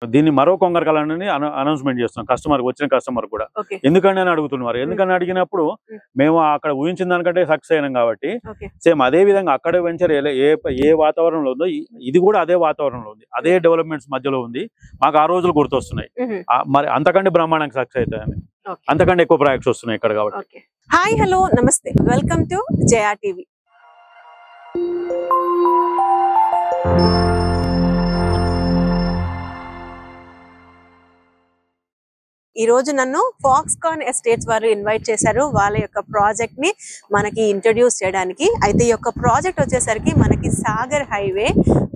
దీన్ని మరో కొంగరకాలని అనౌన్స్మెంట్ చేస్తున్నాం వచ్చిన కస్టమర్ కూడా. ఎందుకని అని అడుగుతున్నారు. ఎందుకని అడిగినప్పుడు మేము అక్కడ ఊహించిన దానికంటే సక్సెస్ అయినాం కాబట్టి సేమ్ అదే విధంగా అక్కడ వెంచర్ ఏ వాతావరణంలో ఉందో ఇది కూడా అదే వాతావరణంలో ఉంది, అదే డెవలప్మెంట్స్ మధ్యలో ఉంది. మాకు ఆ రోజులు గుర్తొస్తున్నాయి. మరి అంతకంటే బ్రహ్మాండంగా సక్సెస్ అవుతాయని, అంతకంటే ఎక్కువ ప్రాజెక్ట్స్ వస్తున్నాయి ఇక్కడ కాబట్టి. హాయ్, హలో, నమస్తే, వెల్కమ్ టు జయా టీవీ. ఈ రోజు నన్ను ఫాక్స్కాన్ ఎస్టేట్స్ వారు ఇన్వైట్ చేశారు వాళ్ళ యొక్క ప్రాజెక్ట్ ని మనకి ఇంట్రడ్యూస్ చేయడానికి. అయితే ఈ యొక్క ప్రాజెక్ట్ వచ్చేసరికి మనకి సాగర్ హైవే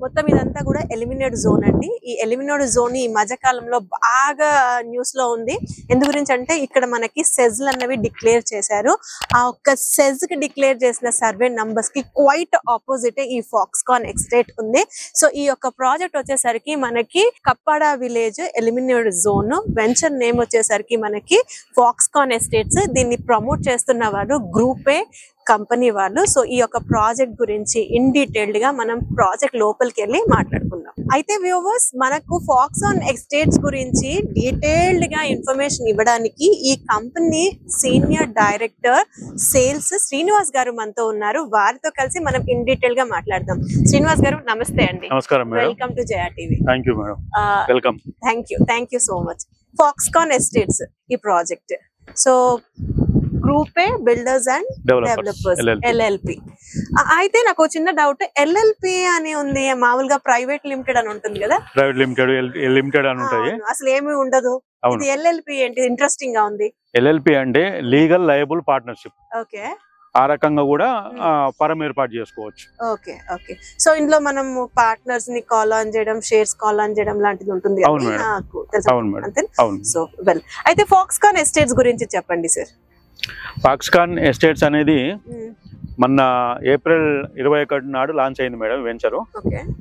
మొత్తం ఇదంతా కూడా ఎలిమినేట్ జోన్ అండి. ఈ ఎలిమినేట్ జోన్ ఈ మధ్యకాలంలో బాగా న్యూస్ లో ఉంది. ఎందు గురించి అంటే ఇక్కడ మనకి సెజ్లు అన్నవి డిక్లేర్ చేశారు. ఆ ఒక్క సెజ్ కి డిక్లేర్ చేసిన సర్వే నంబర్స్ కి క్వైట్ ఆపోజిట్ ఈ ఫాక్స్కాన్ ఎస్టేట్ ఉంది. సో ఈ యొక్క ప్రాజెక్ట్ వచ్చేసరికి మనకి Kappada village eliminate zone, venture name వచ్చేసరికి మనకి ఫాక్స్కాన్ ఎస్టేట్స్. దీన్ని ప్రమోట్ చేస్తున్న వారు గ్రూప్ ఏ కంపెనీ వాళ్ళు. సో ఈ యొక్క ప్రాజెక్ట్ గురించి ఇన్ డీటెయిల్డ్ గా మనం ప్రాజెక్ట్ లోపలికి వెళ్ళి మాట్లాడుకుందాం. అయితే వ్యూవర్స్, మనకు ఫాక్స్కాన్ ఎస్టేట్స్ గురించి డీటెయిల్డ్ గా ఇన్ఫర్మేషన్ ఇవ్వడానికి ఈ company senior director sales Srinivas గారు మనతో ఉన్నారు. వారితో కలిసి మనం ఇన్ డీటెయిల్ గా మాట్లాడదాం. శ్రీనివాస్ గారు నమస్తే అండి. నమస్కారం madam. Welcome to Jaya TV. Thank you madam. Welcome. Thank you so much. Foxconn estates ఈ project, so group A builders and developers LLP. అయితే నాకు చిన్న డౌట్, ఎల్ఎల్పి అని ఉంది, మామూలుగా ప్రైవేట్ లిమిటెడ్ అని ఉంటుంది కదా? ప్రైవేట్ లిమిటెడ్ అని ఉంటాయి, అసలు ఏమీ ఉండదు. ఇది ఎల్ఎల్పి ఏంటి? ఇంట్రెస్టింగ్ గా ఉంది. ఎల్ఎల్పి అంటే లీగల్ లయబుల్ పార్ట్నర్షిప్. ఓకే, ఆ రకంగా కూడా పరం ఏర్పాటు చేసుకోవచ్చు. Okay okay. సో ఇందులో మనం పార్ట్నర్స్ ని కాల్ ఆన్ చేయడం, షేర్స్ కాల్ ఆన్ చేయడం లాంటిది ఉంటుంది. సో వెల్, అయితే ఫాక్స్కాన్ ఎస్టేట్స్ గురించి చెప్పండి సార్. ఫాక్స్కాన్ ఎస్టేట్స్ అనేది మొన్న ఏప్రిల్ 21 నాడు లాంచ్ అయింది మేడం వెంచరు.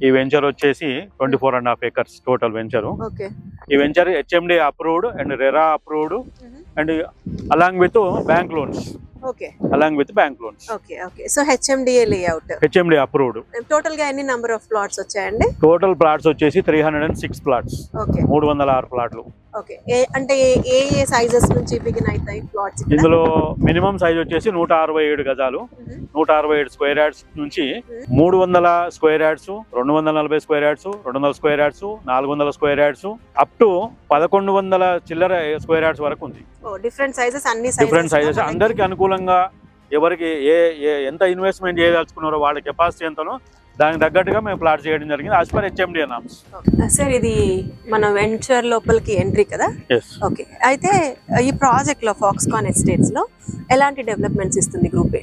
ఈ వెంచర్ వచ్చేసి 24.5 acres టోటల్ వెంచరు. ఈ venture HMD approved and RERA approved and along with bank loans. So HMDA layout, HMD approved. Total గా ఎన్ని నంబర్ ఆఫ్ ప్లాట్స్ వచ్చాయండి? టోటల్ ప్లాట్స్ వచ్చేసి 306 ప్లాట్స్, 306 ప్లాట్లు. ఓకే, అంటే ఏ సైజెస్ నుంచి బిగిన్ అవుతాయి ప్లాట్స్? ఇందులో మినిమం సైజ్ వచ్చేసి 167 గజాలు, 167 స్క్వేర్ యార్డ్స్ నుంచి 300 square yards, 240 square yards, 200 square yards, 400 square yards up to 1100 చిల్లర స్క్వేర్ యార్డ్స్ వరకు ఉంది. డిఫరెంట్ సైజెస్, డిఫరెంట్ సైజెస్, అందరికి అనుకూలంగా ఎవరికి ఎంత ఇన్వెస్ట్మెంట్ చేయదలుచుకున్నారో వాళ్ళ కెపాసిటీ ఎంతనో దానికి తగ్గట్టుగా మేము ప్లాట్ చేయడం జరిగింది as per HMD norms. Sir, ఇది మన వెంచర్ లోపలికి ఎంట్రీ కదా? ఓకే. అయితే ఈ ప్రాజెక్ట్ లో ఫాక్స్కాన్ ఎస్టేట్స్ లో ఎలాంటి డెవలప్మెంట్స్ ఇస్తుంది గ్రూప్ ఏ?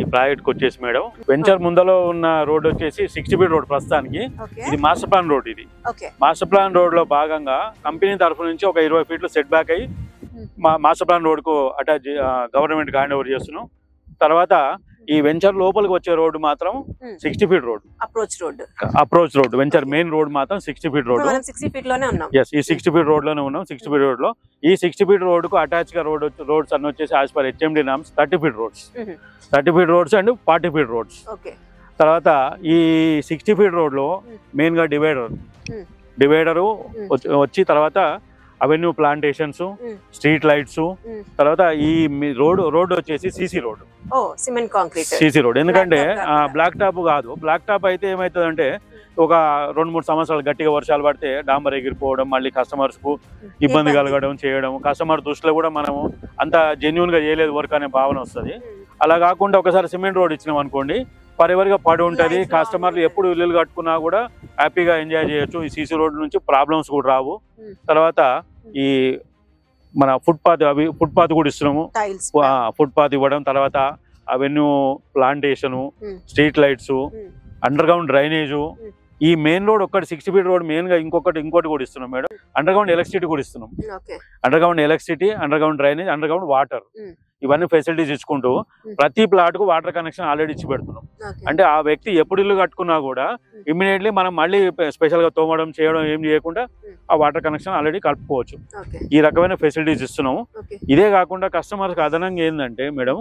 ఈ ప్రాజెక్ట్ వచ్చేసి మేడం వెంచర్ ముందలో ఉన్న రోడ్ వచ్చేసి 60 feet రోడ్ ప్రస్తుతానికి. ఇది మాస్టర్ ప్లాన్ రోడ్. ఇది మాస్టర్ ప్లాన్ రోడ్ లో భాగంగా కంపెనీ తరఫు నుంచి ఒక 20 feet సెట్ బ్యాక్ అయ్యి మాస్టర్ ప్లాన్ రోడ్ కు అటాచ్ గవర్నమెంట్ హ్యాండ్ ఓవర్ చేస్తున్నాం. తర్వాత ఈ వెంచర్ లోపలికి వచ్చే రోడ్డు మాత్రం 60 feet road, approach road. Venture main road మాత్రం 60 feet రోడ్. ఈ 60 feet రోడ్ లోనే ఉన్నాం. 60 feet రోడ్ లో ఈ 60 feet రోడ్ కు అటాచ్ గా రోడ్స్ అన్ని వచ్చేసి as per HMD norms 30 feet roads, 30 feet roads and 40 feet roads. తర్వాత ఈ 60 feet రోడ్ లో మెయిన్ గా డివైడరు వచ్చి తర్వాత అవెన్యూ ప్లాంటేషన్స్, స్ట్రీట్ లైట్స్, తర్వాత ఈ రోడ్ వచ్చేసి CC రోడ్, CC రోడ్. ఎందుకంటే బ్లాక్ టాప్ కాదు. బ్లాక్ టాప్ అయితే ఏమవుతుందంటే ఒక 2-3 సంవత్సరాలు గట్టిగా వర్షాలు పడితే డాంబర్ ఎగిరిపోవడం, మళ్ళీ కస్టమర్స్ కు ఇబ్బంది కలగడం చేయడం, కస్టమర్ దృష్టిలో కూడా మనము అంత జెన్యున్ గా చేయలేదు వర్క్ అనే భావన వస్తుంది. అలా కాకుండా ఒకసారి సిమెంట్ రోడ్ ఇచ్చినాం అనుకోండి, పరివరిగా పడి ఉంటుంది. కస్టమర్లు ఎప్పుడు ఇల్లు కట్టుకున్నా కూడా హ్యాపీగా ఎంజాయ్ చేయొచ్చు. ఈ CC రోడ్ నుంచి ప్రాబ్లమ్స్ కూడా రావు. తర్వాత ఈ మన ఫుట్పాత్ కూడా ఇస్తున్నాము. ఫుట్పాత్ ఇవ్వడం, తర్వాత avenue plantation, street lights, under ground drainage. ఈ మెయిన్ రోడ్ ఒక్కటి 60 feet రోడ్ మెయిన్ గా ఇంకోటి కూడా ఇస్తున్నాం మేడం. అండర్ గ్రౌండ్ ఎలక్ట్రిసిటీ కూడా ఇస్తున్నాం. Under ground electricity, under ground drainage, under ground water. ఇవన్నీ ఫెసిలిటీస్ ఇచ్చుకుంటూ ప్రతి ప్లాట్ కు వాటర్ కనెక్షన్ ఆల్రెడీ ఇచ్చి పెడుతున్నాం. అంటే ఆ వ్యక్తి ఎప్పుడు ఇల్లు కట్టుకున్నా కూడా ఇమ్మీడియట్లీ మనం మళ్ళీ స్పెషల్ గా తోమడం చేయడం ఏం చేయకుండా ఆ వాటర్ కనెక్షన్ ఆల్రెడీ కలుపుకోవచ్చు. ఈ రకమైన ఫెసిలిటీస్ ఇస్తున్నాము. ఇదే కాకుండా కస్టమర్స్ కి అదనంగా ఏంటంటే మేడం,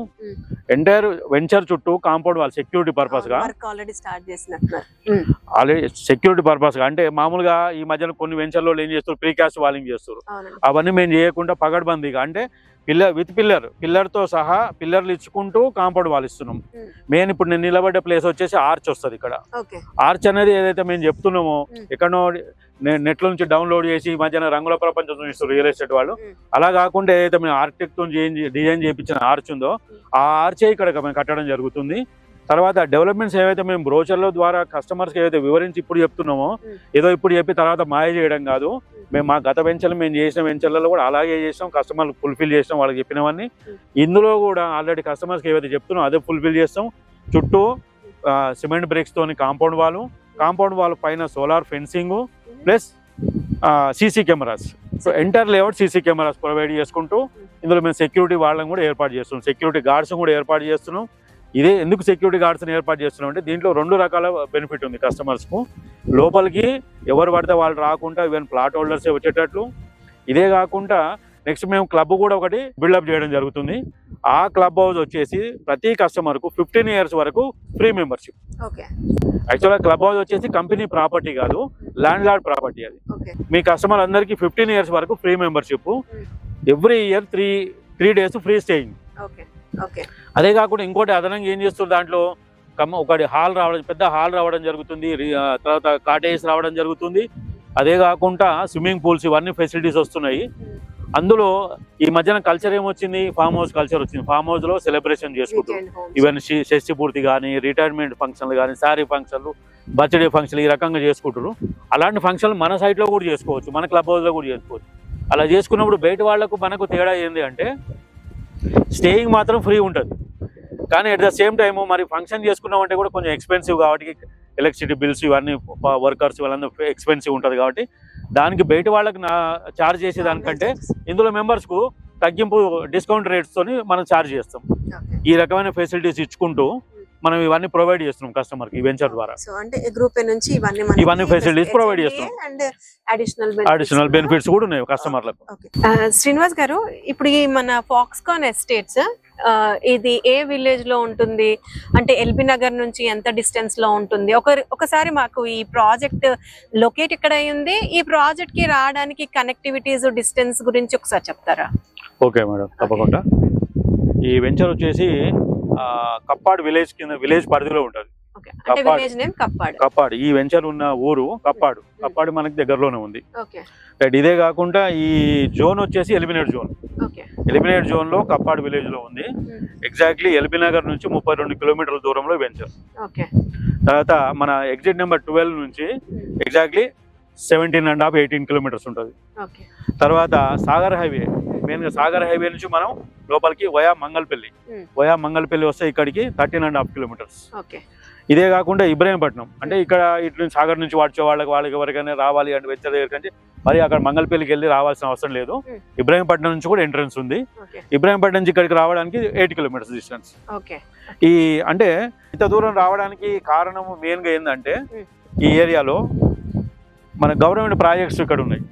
ఎంటైర్ వెంచర్ చుట్టూ కాంపౌండ్ వాల్ సెక్యూరిటీ పర్పస్ గా ఆల్రెడీ సెక్యూరిటీ పర్పస్ గా, అంటే మామూలుగా ఈ మధ్యన కొన్ని వెంచర్లో ఏం చేస్తారు, ప్రీకాస్ట్ వాలింగ్ చేస్తారు. అవన్నీ మేము చేయకుండా పగడ్బందీగా, అంటే పిల్లర్ తో సహా పిల్లర్లు ఇచ్చుకుంటూ కాంపౌండ్ వాల్ ఇస్తున్నాం. మెయిన్ ఇప్పుడు నేను నిలబడ్డ ప్లేస్ వచ్చేసి ఆర్చ్ వస్తుంది. ఇక్కడ ఆర్చ్ అనేది ఏదైతే మేము చెప్తున్నామో, ఎక్కడో నెట్ నుంచి డౌన్లోడ్ చేసి ఈ మధ్యన రంగుల ప్రపంచం చూపిస్తారు రియల్ ఎస్టేట్ వాళ్ళు. అలా కాకుండా ఏదైతే మేము ఆర్కిటెక్ట్ తో డిజైన్ చేయించిన ఆర్చ్ ఉందో ఆ ఆర్చే ఇక్కడ మేము కట్టడం జరుగుతుంది. తర్వాత డెవలప్మెంట్స్ ఏవైతే మేము బ్రోచర్ల ద్వారా కస్టమర్స్కి ఏవైతే వివరించి ఇప్పుడు చెప్తున్నామో, ఏదో ఇప్పుడు చెప్పి తర్వాత మాయ చేయడం కాదు. మేము మా గత వెంచర్లు మేము చేసిన వెంచర్లలో కూడా అలాగే చేసాం, కస్టమర్లు ఫుల్ఫిల్ చేసాం వాళ్ళకి చెప్పినవన్నీ. ఇందులో కూడా ఆల్రెడీ కస్టమర్స్కి ఏవైతే చెప్తున్నామో అదే ఫుల్ఫిల్ చేస్తాం. చుట్టూ సిమెంట్ బ్రేక్స్ తోని కాంపౌండ్ వాల్ పైన solar fencing plus CC cameras. So entire layout CC cameras provide చేసుకుంటూ ఇందులో మేము సెక్యూరిటీ వాళ్ళని కూడా ఏర్పాటు చేస్తున్నాం, సెక్యూరిటీ గార్డ్స్ కూడా ఏర్పాటు చేస్తున్నాం. ఇదే ఎందుకు సెక్యూరిటీ గార్డ్స్ని ఏర్పాటు చేస్తున్నాం అంటే దీంట్లో 2 రకాల బెనిఫిట్ ఉంది కస్టమర్స్కు. లోపలికి ఎవరు పడితే వాళ్ళు రాకుండా ఈవెన్ ప్లాట్ హోల్డర్సే వచ్చేటట్లు. ఇదే కాకుండా నెక్స్ట్ మేము క్లబ్ కూడా ఒకటి బిల్డప్ చేయడం జరుగుతుంది. ఆ క్లబ్ హౌస్ వచ్చేసి ప్రతి కస్టమర్కు 15 years వరకు ఫ్రీ మెంబర్షిప్. యాక్చువల్గా క్లబ్ హౌస్ వచ్చేసి కంపెనీ ప్రాపర్టీ కాదు, ల్యాండ్ లార్డ్ ప్రాపర్టీ. అది మీ కస్టమర్ అందరికీ 15 years వరకు free membership. Every year 3 days free staying. అదే కాకుండా ఇంకోటి అదనంగా ఏం చేస్తారు, దాంట్లో ఒకటి పెద్ద హాల్ రావడం జరుగుతుంది, తర్వాత కాటేజ్ రావడం జరుగుతుంది. అదే కాకుండా స్విమ్మింగ్ పూల్స్ ఇవన్నీ ఫెసిలిటీస్ వస్తున్నాయి. అందులో ఈ మధ్యన కల్చర్ ఏమొచ్చింది, ఫామ్ హౌస్ కల్చర్ వచ్చింది. ఫామ్ హౌస్ లో సెలబ్రేషన్ చేసుకుంటారు. ఈవెన్ షష్టి పూర్తి కానీ, రిటైర్మెంట్ ఫంక్షన్లు కానీ, శారీ ఫంక్షన్లు, బర్త్డే ఫంక్షన్లు ఈ రకంగా చేసుకుంటారు. అలాంటి ఫంక్షన్లు మన సైట్లో కూడా చేసుకోవచ్చు, మన క్లబ్ హౌస్లో కూడా చేసుకోవచ్చు. అలా చేసుకున్నప్పుడు బయట వాళ్లకు మనకు తేడా ఏంది అంటే స్టేయింగ్ మాత్రం ఫ్రీ ఉంటుంది, కానీ అట్ ద సేమ్ టైమ్ మరి ఫంక్షన్ చేసుకున్నామంటే కూడా కొంచెం ఎక్స్పెన్సివ్ కాబట్టి ఎలక్ట్రిసిటీ బిల్స్ ఇవన్నీ వర్కర్స్ వాళ్ళందరూ ఎక్స్పెన్సివ్ ఉంటుంది. కాబట్టి దానికి బయట వాళ్ళకి ఛార్జ్ చేసేదానికంటే ఇందులో మెంబర్స్కు తగ్గింపు డిస్కౌంట్ రేట్స్తోని మనం ఛార్జ్ చేస్తాం. ఈ రకమైన ఫెసిలిటీస్ ఇచ్చుకుంటూ మనం ఇవన్నీ ప్రొవైడ్ చేస్తున్నాం కస్టమర్ కి వెంచర్ ద్వారా. సో అంటే గ్రూప్ నుంచి ఇవన్నీ ఫెసిలిటీస్ ప్రొవైడ్ చేస్తున్నాం. అండ్ అడిషనల్ బెనిఫిట్స్ కూడా ఉన్నాయి కస్టమర్లకు. శ్రీనివాస్ గారు, ఇప్పుడు ఈ మన ఫాక్స్కాన్ ఎస్టేట్స్ ఇది ఏ విలేజ్ లో ఉంటుంది, అంటే ఎల్బీ నగర్ నుంచి ఎంత డిస్టెన్స్ లో ఉంటుంది? ఒకసారి మాకు ఈ ప్రాజెక్ట్ లొకేట్ ఎక్కడ అయ్యింది, ఈ ప్రాజెక్ట్ కి రావడానికి కనెక్టివిటీస్ డిస్టెన్స్ గురించి ఒకసారి చెప్తారా? ఓకే మేడం, తప్పకుండా. ఈ వెంచర్ వచ్చేసి కప్పాడు విలేజ్ పరిధిలో ఉంటుంది. కప్పాడు ఈ వెంచర్ ఉన్న ఊరు కప్పాడు మనకి దగ్గరలోనే ఉంది. ఇదే కాకుండా ఈ జోన్ వచ్చేసి ఎలిమినేట్ జోన్ లో కప్పాడు విలేజ్ లో ఉంది. ఎగ్జాక్ట్లీ ఎల్బీ నగర్ నుంచి 32 kilometers దూరంలో వెంచర్. తర్వాత మన ఎగ్జిట్ నెంబర్ 12 నుంచి ఎగ్జాక్ట్లీ 17.5 18 kilometers ఉంటుంది. తర్వాత సాగర్ హైవే, మెయిన్ గా సాగర్ హైవే నుంచి మనం లోపలికి వయా మంగళపల్లి వస్తే ఇక్కడికి 13.5 kilometers. ఇదే కాకుండా ఇబ్రహీంపట్నం, అంటే ఇక్కడ ఇటు సాగర్ నుంచి వచ్చే వాళ్ళకి ఎవరికైనా రావాలి అంటే వెంచర్ దగ్గరికి మరి అక్కడ మంగళపల్లికి వెళ్ళి రావాల్సిన అవసరం లేదు. ఇబ్రహీంపట్నం నుంచి కూడా ఎంట్రన్స్ ఉంది. ఇబ్రహీంపట్నం నుంచి ఇక్కడికి రావడానికి 8 kilometers డిస్టెన్స్. ఈ అంటే ఇంత దూరం రావడానికి కారణం మెయిన్ గా ఏంటంటే ఈ ఏరియాలో మన గవర్నమెంట్ ప్రాజెక్ట్స్ ఇక్కడ ఉన్నాయి.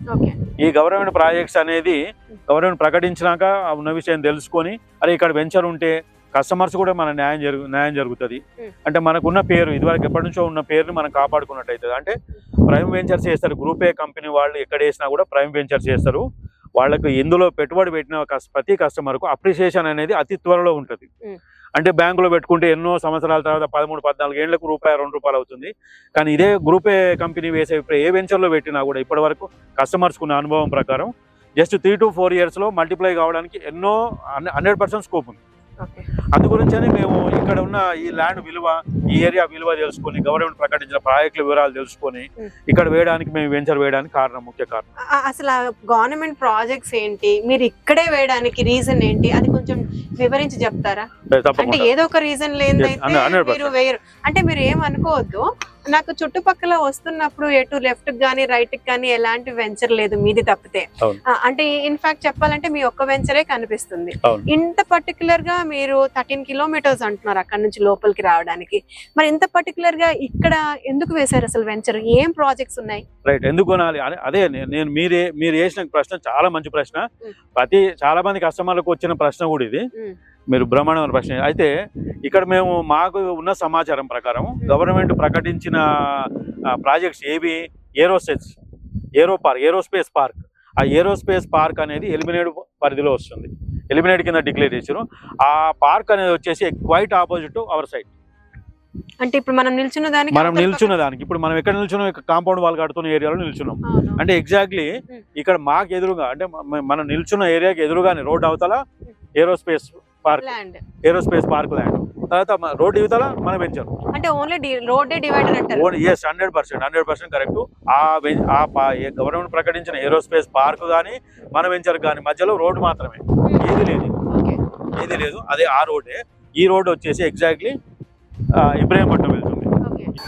ఈ గవర్నమెంట్ ప్రాజెక్ట్స్ అనేది గవర్నమెంట్ ప్రకటించినాక ఉన్న విషయం తెలుసుకొని అరే ఇక్కడ వెంచర్ ఉంటే కస్టమర్స్ కూడా మన న్యాయం జరుగుతుంది. అంటే మనకున్న పేరు ఇదివరకు ఎప్పటి నుంచో ఉన్న పేరుని మనం కాపాడుకున్నట్టు అవుతుంది. అంటే ప్రైమ్ వెంచర్స్ చేస్తారు, గ్రూప్ ఏ కంపెనీ వాళ్ళు ఎక్కడ వేసినా కూడా ప్రైమ్ వెంచర్స్ చేస్తారు. వాళ్ళకు ఇందులో పెట్టుబడి పెట్టిన ప్రతి కస్టమర్కు అప్రిసియేషన్ అనేది అతి త్వరలో ఉంటుంది. అంటే బ్యాంకులో పెట్టుకుంటే ఎన్నో సంవత్సరాల తర్వాత 13-14 ఏళ్లకు ₹1-2 అవుతుంది. కానీ ఇదే గ్రూప్ ఏ కంపెనీ వేసే ఏ వెంచర్లో పెట్టినా కూడా ఇప్పటి వరకు కస్టమర్స్కు ఉన్న అనుభవం ప్రకారం జస్ట్ 3 to 4 years లో మల్టిప్లై కావడానికి ఎన్నో 100% స్కోప్ ఉంది. అందుగురించని మేము ఇక్కడ ఉన్న ఈ ల్యాండ్ విలువ, ఈ ఏరియా విలువ తెలుసుకొని, గవర్నమెంట్ ప్రకటించిన ప్రాజెక్టుల వివరాలు తెలుసుకొని ఇక్కడ వేయడానికి, మేము వెంచర్ వేయడానికి ముఖ్య కారణం. అసలు గవర్నమెంట్ ప్రాజెక్ట్స్ ఏంటి, మీరు ఇక్కడే వేయడానికి రీజన్ ఏంటి, అది కొంచెం వివరించి చెప్తారా? అంటే ఏదో ఒక రీజన్ లేదైతే మీరు వేయరు అంటే మీరు ఏమనుకోవద్దు. నాకు చుట్టుపక్కల వస్తున్నప్పుడు ఎటు లెఫ్ట్ గానీ రైట్ గానీ ఎలాంటి వెంచర్ లేదు మీది తప్పితే. అంటే ఇన్ఫాక్ట్ చెప్పాలంటే మీ ఒక్క వెంచరే కనిపిస్తుంది. ఇంత పర్టికులర్ గా మీరు 13 కిలోమీటర్స్ అంటున్నారు అక్కడ నుంచి లోపలికి రావడానికి. మరి ఇంత పర్టికులర్ గా ఇక్కడ ఎందుకు వేశారు అసలు వెంచర్? ఏం ప్రాజెక్ట్స్ ఉన్నాయి? రైట్, ఎందుకు కొనాలి అదే నేను మీరు వేసిన ప్రశ్న చాలా మంచి ప్రశ్న. చాలా మంది కస్టమర్లకు వచ్చిన ప్రశ్న కూడా ఇది, మీరు బ్రహ్మాండమైన ప్రశ్న. అయితే ఇక్కడ మేము మాకు ఉన్న సమాచారం ప్రకారం గవర్నమెంట్ ప్రకటించిన ప్రాజెక్ట్స్ ఏవి, ఏరోస్పేస్ పార్క్. ఆ ఏరోస్పేస్ పార్క్ అనేది ఎలిమినేట్ పరిధిలో వస్తుంది, ఎలిమినేట్ కింద డిక్లేర్ చేశారు. ఆ పార్క్ అనేది వచ్చేసి quite opposite to our site. అంటే ఇప్పుడు మనం నిల్చున్న దానికి ఇప్పుడు మనం ఎక్కడ నిల్చున్నాం, కాంపౌండ్ వాల్ కడుతున్న ఏరియాలో నిల్చున్నాం. అంటే ఎగ్జాక్ట్లీ ఇక్కడ మాకు ఎదురుగా, అంటే మనం నిల్చున్న ఏరియాకి ఎదురుగానే రోడ్ అవతల ఏరోస్పేస్ పార్క్ ల్యాండ్, తర్వాత రోడ్ ఇవతల మన వెంచర్. అంటే ఓన్లీ రోడ్ డివైడర్ అంటారు. 100% కరెక్ట్. ఆ గవర్నమెంట్ ప్రకటించిన ఏరోస్పేస్ పార్క్ గానీ మన వెంచర్ గానీ మధ్యలో రోడ్డు మాత్రమే, ఏది లేదు. అదే ఆ రోడ్డే. ఈ రోడ్ వచ్చేసి ఎగ్జాక్ట్లీ ఇబ్రహీంపట్నం వెళ్తుంది.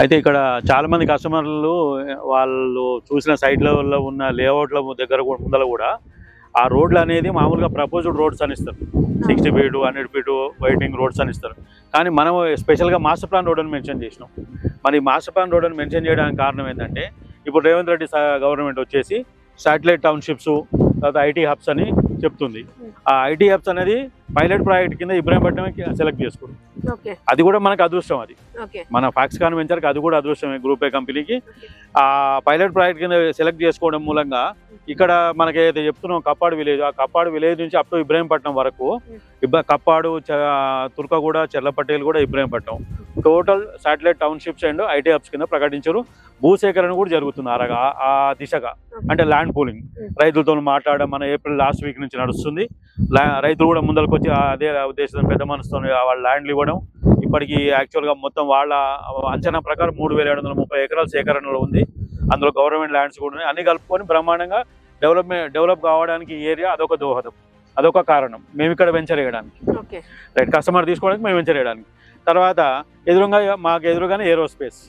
అయితే ఇక్కడ చాలా మంది కస్టమర్లు వాళ్ళు చూసిన సైట్ లెవెల్లో ఉన్న లేఅవుట్ల దగ్గర ముందర కూడా ఆ రోడ్లు అనేది మామూలుగా ప్రపోజ్డ్ రోడ్స్ అని ఇస్తారు, 60 feet 100 feet వైటింగ్ రోడ్స్ అని ఇస్తారు. కానీ మనం స్పెషల్గా మాస్టర్ ప్లాన్ రోడ్ అని మెన్షన్ చేసినాం. మరి మాస్టర్ ప్లాన్ రోడ్ అని మెన్షన్ చేయడానికి కారణం ఏంటంటే, ఇప్పుడు రేవంత్ రెడ్డి గవర్నమెంట్ వచ్చేసి శాటిలైట్ టౌన్షిప్స్, తర్వాత ఐటీ హబ్స్ అని చెప్తుంది. ఆ ఐటీ హబ్స్ అనేది పైలట్ ప్రాజెక్ట్ కింద ఇబ్రహీంపట్నం సెలెక్ట్ చేసుకుంది. అది కూడా మనకు అదృష్టం. అది మన ఫాక్స్కాన్ వెంచర్కి అది కూడా అదృష్టమే, గ్రూప్ ఏ కంపెనీకి. ఆ పైలట్ ప్రాజెక్ట్ కింద సెలెక్ట్ చేసుకోవడం మూలంగా ఇక్కడ మనకి ఏదైతే చెప్తున్నాం కప్పాడు విలేజ్, ఆ కప్పాడు విలేజ్ నుంచి అప్ టు ఇబ్రహీంపట్నం వరకు, కప్పాడు, తుర్కగూడ, చెర్లపట్టేలు కూడా Ibrahimpatnam total satellite townships and IT hubs కింద ప్రకటించారు. భూసేకరణ కూడా జరుగుతుంది ఆ దిశగా, అంటే ల్యాండ్ పూలింగ్. రైతులతో మాట్లాడడం మన ఏప్రిల్ లాస్ట్ వీక్ నుంచి నడుస్తుంది. రైతులు కూడా ముందరకు వచ్చి అదే ఉద్దేశంతో పెద్ద మనసుతో వాళ్ళ ల్యాండ్లు ఇవ్వడం. ఇప్పటికీ యాక్చువల్గా మొత్తం వాళ్ళ అంచనా ప్రకారం 3730 ఎకరాల సేకరణలో ఉంది. అందులో గవర్నమెంట్ ల్యాండ్స్ కూడా ఉన్నాయి. అన్ని కలుపుకొని బ్రహ్మాండంగా డెవలప్ కావడానికి ఈ ఏరియా అదొక దోహదం, అదొక కారణం మేము ఇక్కడ వెంచర్ వేయడానికి. రైట్, కస్టమర్ తీసుకోవడానికి మేము వెంచర్ వేయడానికి. తర్వాత మాకు ఎదురుగానే ఏరోస్పేస్.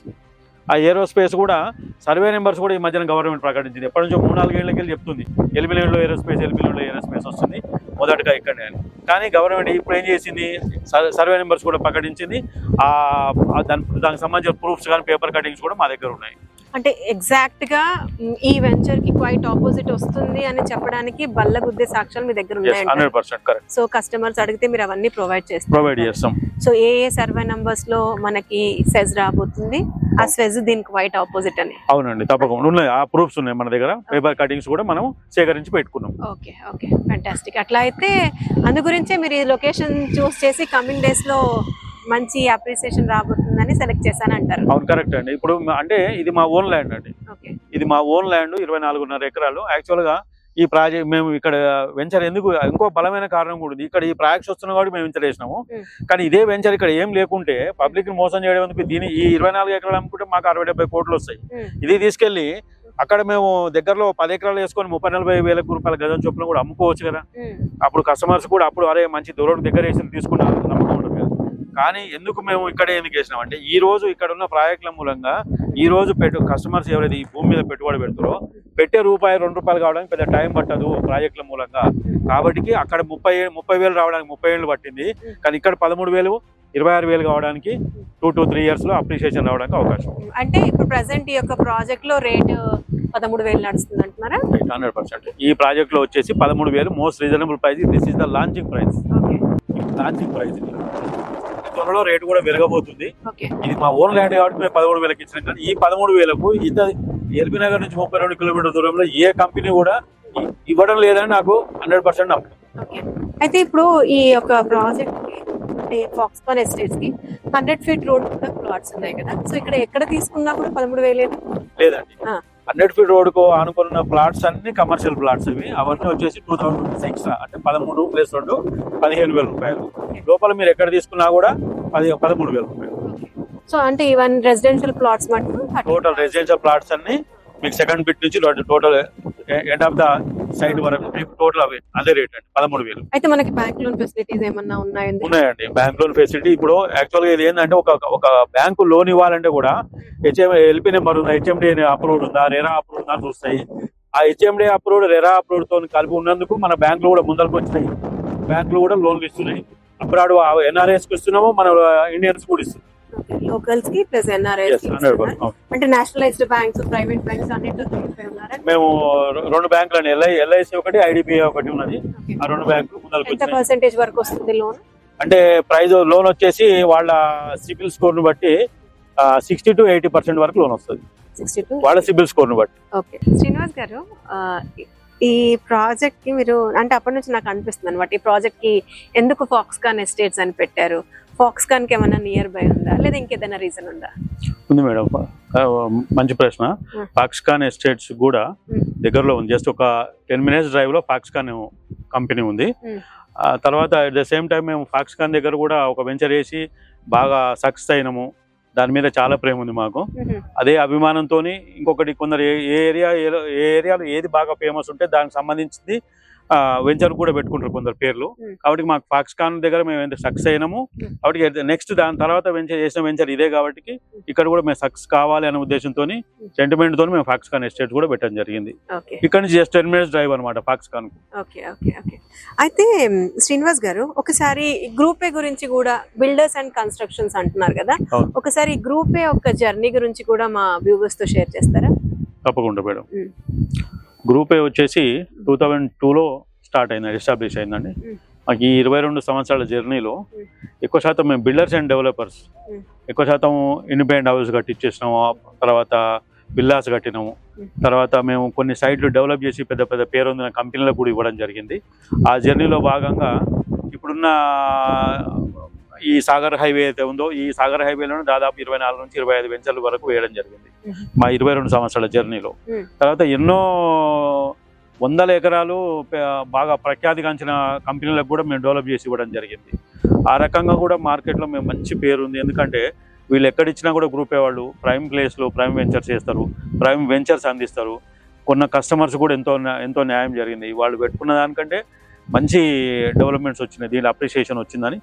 ఆ ఏరోస్పేస్ కూడా సర్వే నెంబర్స్ కూడా ఈ మధ్యన గవర్నమెంట్ ప్రకటించింది. ఎప్పటి నుంచో 3-4 ఏళ్ళకి వెళ్ళి చెప్తుంది ఎల్బిలో ఏరోస్పేస్ వస్తుంది మొదటగా ఇక్కడనే అని. కానీ గవర్నమెంట్ ఇప్పుడు ఏం చేసింది, సర్వే నెంబర్స్ కూడా ప్రకటించింది. దానికి సంబంధించిన ప్రూఫ్స్ కానీ పేపర్ కటింగ్స్ కూడా మా దగ్గర ఉన్నాయి. అంటే ఎగ్జాక్ట్ గా ఈ వెంచర్ కి క్వైట్ ఆపోజిట్ వస్తుంది అని చెప్పడానికి బల్లగుద్దే సాక్ష్యాలు మీ దగ్గర ఉన్నాయి. 100% కరెక్ట్. సో కస్టమర్స్ అడిగితే మీరు అవన్నీ ప్రొవైడ్ చేస్తాం. సో ఏ సర్వే నంబర్స్ లో మనకి సెజ్ రాబోతుంది, ఆ సెజ్ దీనికి క్వైట్ ఆపోజిట్ అని? అవునండి, తప్పకుండా ఉన్నాయి. ఆ ప్రూఫ్స్ ఉన్నాయి మన దగ్గర, పేపర్ కటింగ్స్ కూడా మనం సేకరించి పెట్టుకున్నాం. Okay, fantastic. అట్లా అయితే అందు గురించే మీరు ఈ లొకేషన్ చూస్ చేసి కమింగ్ డేస్ లో మంచి అప్రిసియేషన్ రాబోతుందని సెలెక్ట్ చేశాను అంటారు. అవును, కరెక్ట్ అండి. ఇప్పుడు అంటే ఇది మా ఓన్ ల్యాండ్ అండి. ఇది మా ఓన్ ల్యాండ్, 24.5 ఎకరాలు. యాక్చువల్ గా ఈ ప్రాజెక్ట్ మేము ఇక్కడ వెంచర్ ఎందుకు, ఇంకో బలమైన కారణం కూడా ఉంది. ఇక్కడ ఈ ప్రాజెక్ట్స్ వస్తున్నా కాబట్టి మేము వెంచర్ వేసినాము. కానీ ఇదే వెంచర్ ఇక్కడ ఏం లేకుంటే పబ్లిక్ ని మోసం చేయడం ఎందుకు, దీని ఈ 24 ఎకరాలు అమ్ముకుంటే మాకు 60-70 కోట్లు వస్తాయి. ఇది తీసుకెళ్లి అక్కడ మేము దగ్గరలో 10 ఎకరాలు వేసుకొని 30-40 వేల రూపాయల గజం చొప్పున కూడా అమ్ముకోవచ్చు కదా. అప్పుడు కస్టమర్స్ కూడా అప్పుడు అరే మంచి దూరం దగ్గర వేసి తీసుకున్న నమ్మకం ఉంటుంది కదా. కానీ ఎందుకు మేము ఇక్కడే ఎందుకు వేసినామంటే, ఈ రోజు ఇక్కడ ఉన్న ప్రాజెక్టుల మూలంగా ఈ రోజు కస్టమర్స్ ఎవరైతే ఈ భూమి మీద పెట్టుబడి పెడతారో పెట్టే ₹1-2 కావడానికి పెద్ద టైం పట్టదు ప్రాజెక్టుల మూలంగా. కాబట్టి అక్కడ 30 వేలు రావడానికి 30 ఏళ్ళు పట్టింది. కానీ ఇక్కడ 13,000 26,000 కావడానికి 2 to 3 years లో అప్రిషియేషన్ రావడానికి అవకాశం. అంటే ఇప్పుడు ప్రెసెంట్ ఈ యొక్క ప్రాజెక్ట్ లో రేట్ 13,000 నడుస్తుంది అంటున్నారా? 100%. ఈ ప్రాజెక్ట్ లో వచ్చేసి 13,000 most reasonable price. This is the launching price. త్వరలో రేటు కూడా పెరగబోతుంది. ఇది మా ఓన్ ల్యాండ్ కాబట్టి మేము 13,000కి ఇచ్చినాం. కానీ ఈ 13,000కు ఎల్బీ నగర్ నుంచి 32 కిలోమీటర్ల దూరంలో ఏ కంపెనీ కూడా ఇవ్వడం లేదని నాకు 100% నమ్మకం. అయితే ఇప్పుడు ఈ యొక్క ప్రాజెక్ట్ ఫాక్స్కాన్ ఎస్టేట్స్ కి 100 feet రోడ్ కూడా ప్లాట్స్ ఉన్నాయి కదా. సో ఇక్కడ ఎక్కడ తీసుకున్నా కూడా 13,000 లేదండి. 100 ఫీట్ రోడ్ కు ఆనుకున్న ప్లాట్స్ అన్ని కమర్షియల్ ప్లాట్స్ ఇవి. అవన్నీ వచ్చేసి 2000 రూపీస్ ఎక్స్ట్రా, అంటే 13 ప్లస్ 2 15,000 రూపాయలు. లోపల మీరు ఎక్కడ తీసుకున్నా కూడా 13,000 రూపాయలు. సో అంటే ఈవెన్ రెసిడెన్షియల్ ప్లాట్స్ మటుకు టోటల్ రెసిడెన్షియల్ ప్లాట్స్ అన్ని మీకు సెకండ్ బిట్ నుంచి total end of the site వరకు మీకు టోటల్ అదే రేట్ అండి 13,000. అయితే మనకి బ్యాంక్ లోన్ ఫెసిలిటీస్ ఏమన్నా ఉన్నాయండి. బ్యాంక్ లోన్ ఫెసిలిటీ ఇప్పుడు యాక్చువల్ గా ఇది ఏంటంటే ఒక బ్యాంకు లోన్ ఇవ్వాలంటే కూడా ఎల్పీ నెంబర్ ఉందా, హెచ్ఎండి అప్రూవ్డ్ ఉందా, రెరా అప్రూవ్డ్ ఉందా చూస్తాయి. ఆ హెచ్ఎండి అప్రూవ్డ్, రెరా అప్రూవ్డ్ తో కలిపి ఉన్నందుకు మన బ్యాంకులు కూడా ముందరకు వచ్చినాయి. బ్యాంకులు కూడా లోన్లు ఇస్తున్నాయి. అప్పుడు ఎన్ఆర్ఐఎస్ కి ఇస్తున్నాము, మన ఇండియన్స్ కూడా ఇస్తున్నాం. లోకల్స్ కి ప్లస్ ఎన్ఆర్ఐస్ అంటే నేషనలైజ్డ్ బ్యాంక్స్, ప్రైవేట్ బ్యాంక్స్ అన్నిటితో మేము 2 బ్యాంకులు అండి, ఎల్ఐసి ఒకటి, ఐడిబిఐ ఒకటి ఉన్నది. ఆ 2 బ్యాంకులు ముందరకు. ఎంత పర్సెంటేజ్ వరకు వస్తుంది లోన్? అంటే ప్రైస్ లోన్ వచ్చేసి వాళ్ళ సిబిల్ స్కోర్ ను బట్టి 60 to 80% వరకు లోన్ వస్తుంది. వాళ్ళ సిబిల్ స్కోర్ ను బట్టి. ఓకే శ్రీనివాస్ గారు, ఈ ప్రాజెక్ట్ కి మీరు అంటే అప్పటి నుంచి నాకు అనిపిస్తుంది అనమాట, ఈ ప్రాజెక్ట్ కి ఎందుకు ఫాక్స్కాన్ ఎస్టేట్స్ అని పెట్టారు? ఫాక్స్కాన్ కి ఏమైనా నియర్ బై ఉందా, లేదా ఇంకేదైనా రీజన్ ఉందా? ఉంది మేడం, మంచి ప్రశ్న. ఫాక్స్కాన్ ఎస్టేట్స్ కూడా దగ్గరలో ఉంది. జస్ట్ ఒక 10 minutes డ్రైవ్ లో ఫాక్స్కాన్ కంపెనీ ఉంది. తర్వాత అట్ ద సేమ్ టైం మేము ఫాక్స్కాన్ దగ్గర కూడా ఒక వెంచర్ వేసి బాగా సక్సెస్ అయినాము. దాని మీద చాలా ప్రేమ ఉంది మాకు. అదే అభిమానంతో ఇంకొకటి కొందరు ఏ ఏరియాలో ఏది బాగా ఫేమస్ ఉంటే దానికి సంబంధించింది వెంచర్ కూడా పెట్టుకుంటారు కొందరు పేర్లు. కాబట్టి మాకు ఫాక్స్కాన్ దగ్గర మేము ఎంత సక్సెస్ అయినాము. కాబట్టి నెక్స్ట్ దాని తర్వాత చేసిన వెంచర్ ఇదే కాబట్టి ఇక్కడ కూడా మేము సక్సెస్ కావాలి అనే ఉద్దేశంతో సెంటిమెంట్ తో మేము ఫాక్స్కాన్ ఎస్టేట్ కూడా పెట్టడం జరిగింది. ఇక్కడ నుంచి జస్ట్ 10 minutes డ్రైవ్ అనమాట ఫాక్స్కాన్. అయితే శ్రీనివాస్ గారు, ఒకసారి గ్రూప్ ఏ గురించి కూడా, బిల్డర్స్ అండ్ కన్స్ట్రక్షన్స్ అంటున్నారు కదా, ఒకసారి గ్రూప్ ఏ ఒక జర్నీ గురించి కూడా మా వ్యూవర్స్ తో షేర్ చేస్తారా? తప్పకుండా మేడం. గ్రూప్ ఏ వచ్చేసి 2002లో స్టార్ట్ అయింది, ఎస్టాబ్లిష్ అయిందండి. మాకు ఈ 22 సంవత్సరాల జర్నీలో ఎక్కువ శాతం మేము బిల్డర్స్ అండ్ డెవలపర్స్ ఎక్కువ శాతం ఇండిపెండెంట్ హౌస్ కట్టించేసినాము. తర్వాత విల్లాస్ కట్టినాము. తర్వాత మేము కొన్ని సైట్లు డెవలప్ చేసి పెద్ద పెద్ద పేరొందిన కంపెనీలకు కూడా ఇవ్వడం జరిగింది. ఆ జర్నీలో భాగంగా ఇప్పుడున్న ఈ సాగర్ హైవే అయితే ఉందో, ఈ సాగర్ హైవేలోనే దాదాపు 24 నుంచి 25 వెంచర్ల వరకు వేయడం జరిగింది మా 22 సంవత్సరాల జర్నీలో. తర్వాత ఎన్నో 100 ఎకరాలు బాగా ప్రఖ్యాతిగాంచిన కంపెనీలకు కూడా మేము డెవలప్ చేసి ఇవ్వడం జరిగింది. ఆ రకంగా కూడా మార్కెట్లో మేము మంచి పేరు ఉంది. ఎందుకంటే వీళ్ళు ఎక్కడిచ్చినా కూడా గ్రూప్ ఏ వాళ్ళు ప్రైమ్ ప్లేస్లో ప్రైమ్ వెంచర్స్ చేస్తారు, ప్రైమ్ వెంచర్స్ అందిస్తారు. కొన్న కస్టమర్స్ కూడా ఎంతో న్యాయం జరిగింది. వాళ్ళు పెట్టుకున్న దానికంటే మంచి డెవలప్మెంట్స్ వచ్చినాయి, దీని అప్రిషియేషన్ వచ్చిందని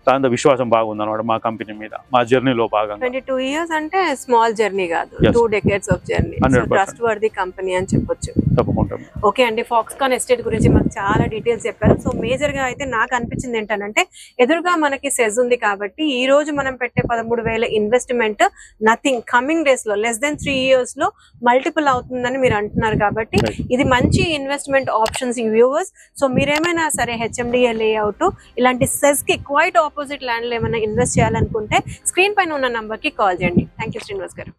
దాంతో విశ్వాసం బాగుంది అనమాట మా కంపెనీ మీద, మా జర్నీలో భాగంగా. 22 years అంటే స్మాల్ జర్నీ కాదు, 2 decades of journey. Trust worthy company అని చెప్పొచ్చు. తప్పకుండా. ఓకే అండి, ఫాక్స్కాన్ ఎస్టేట్ గురించి మాకు చాలా డీటెయిల్స్ చెప్పారు. సో మేజర్ గా అయితే నాకు అనిపించింది ఏంటంటే, ఎదురుగా మనకి సెజ్ ఉంది కాబట్టి ఈ రోజు మనం పెట్టే 13,000 ఇన్వెస్ట్మెంట్ నథింగ్, కమింగ్ డేస్ లో లెస్ దెన్ 3 years లో మల్టిపుల్ అవుతుందని మీరు అంటున్నారు. కాబట్టి ఇది మంచి ఇన్వెస్ట్మెంట్ ఆప్షన్స్ ఈ వ్యూవర్స్. సో మీరేమైనా సరే హెచ్ఎండిఏ లేఅవుట్ ఇలాంటి సెజ్ కి క్వైట్ ఆపోజిట్ ల్యాండ్ లో ఏమైనా ఇన్వెస్ట్ చేయాలనుకుంటే స్క్రీన్ పైన ఉన్న నంబర్ కి కాల్ చేయండి. థ్యాంక్ యూ శ్రీనివాస్ గారు.